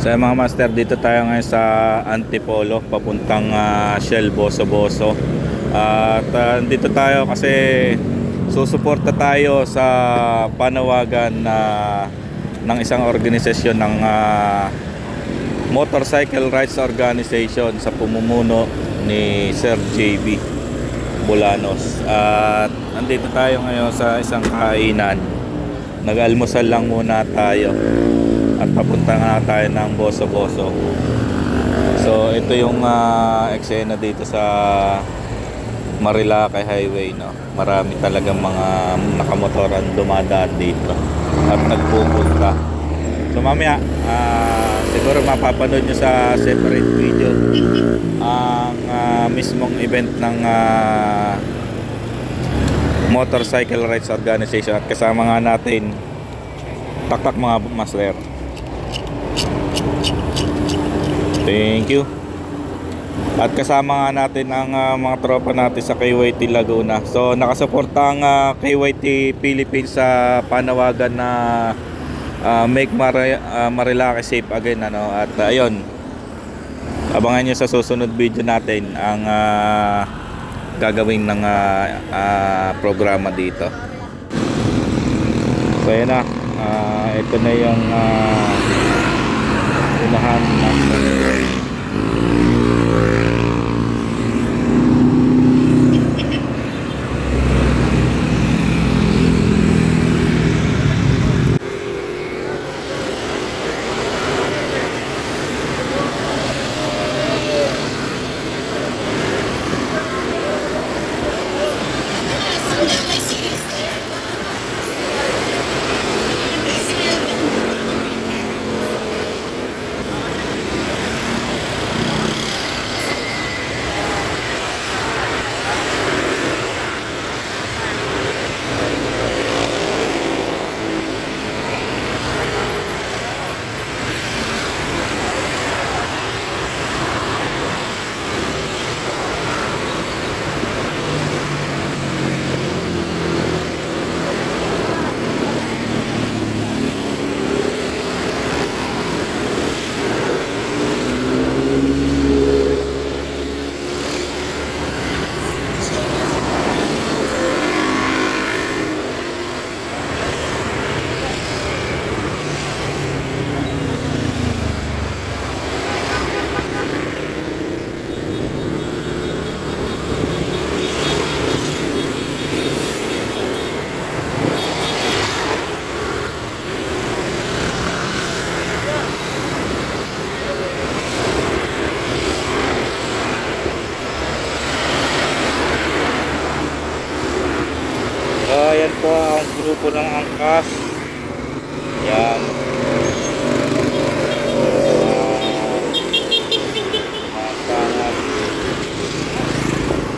So mga master, dito tayo ngayon sa Antipolo papuntang Shell Boso-Boso. At dito tayo kasi susuporta tayo sa panawagan ng isang organisasyon ng Motorcycle Rights Organization sa pamumuno ni Sir JB Bolanos. At andito tayo ngayon sa isang kainan. Nag-almusal lang muna tayo at papunta nga tayo ng Boso-Boso. So ito yung eksena dito sa Marilake Highway, no? Marami talagang mga nakamotoran dumadaan dito at nagpupunta. So mamaya siguro mapapanood nyo sa separate video ang mismong event ng Motorcycle Rights Organization at kasama nga natin taktak mga master. Thank you. At kasama nga natin ang mga tropa natin sa KYT Laguna. So nakasuporta ang KYT Philippines sa panawagan na make Marilake safe again, ano. At ayun, abangan nyo sa susunod video natin ang gagawin ng programa dito. So ayun na, ito na yung unahan ng ayan po ang grupo ng angkas. Yan.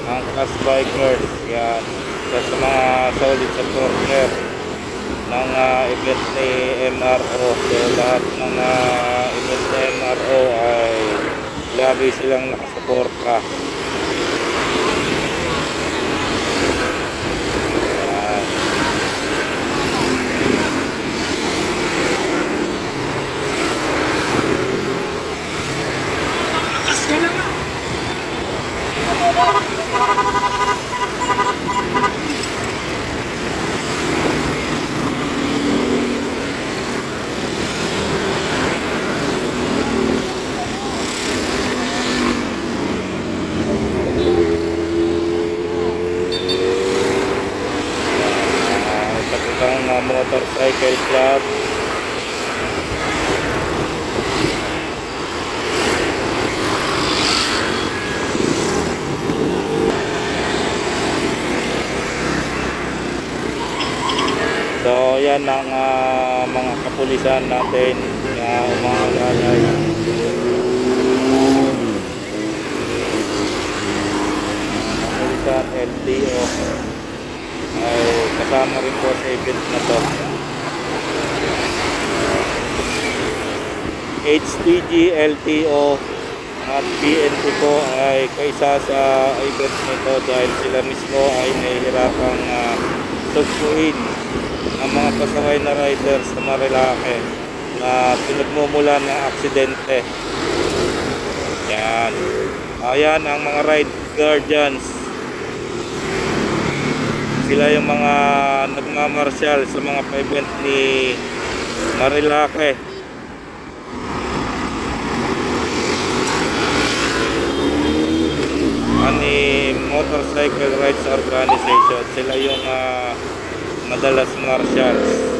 Angkas bikers. Yan. Sa mga solid supporter ng event ni MRO. So lahat ng event ni MRO ay labi silang nakasuporta. Motorcycle Club. So yan ang mga kapulisan natin na umalalay. Kapulisan LTO ay kasama rin po sa event na to. HTG, LTO at PNP po ay kaisa sa event nito dahil sila mismo ay nahihirapang sugpuin ang mga pasaway na riders sa Marilake na pinagmumula ng aksidente. Yan. Ayan ang mga ride guardians. Sila yung mga nagmamarsyal sa mga event ni Marilake. Ani Motorcycle Rides Organization. Sila yung madalas marshals.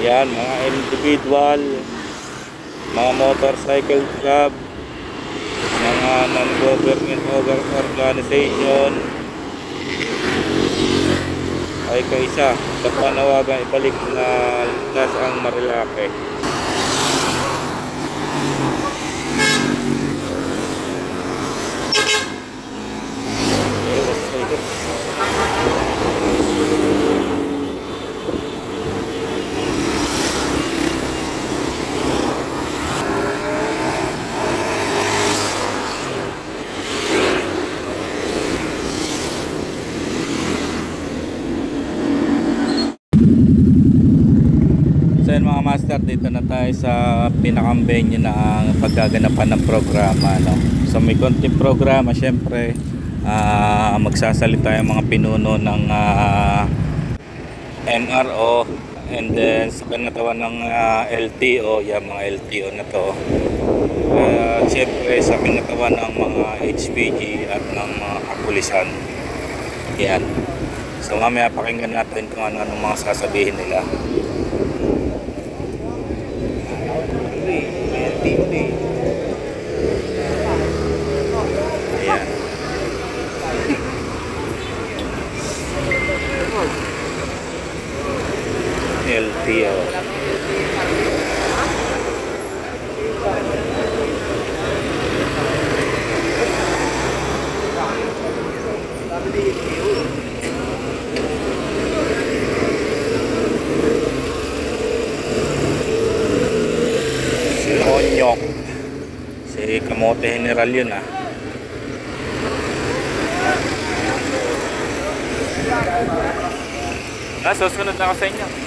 Yan, mga individual, mga motorcycle club, mga non-government organization ay kaisa sa panawagan ibalik na ligtas ang Marilake. So yun mga master, dito na tayo sa pinakang venue na ang paggaganapan ng programa, no? So may konting programa syempre, magsasalita yung mga pinuno ng MRO, and then sa kanatawan ng LTO, yung mga LTO na to, syempre sa kanatawan ng mga HPG at ng mga kapulisan. Yan. So mamaya pakinggan natin kung ano-ano mga sasabihin nila. LTO. Si Onyok. Si Kamote General yun susunod na ako sa inyo.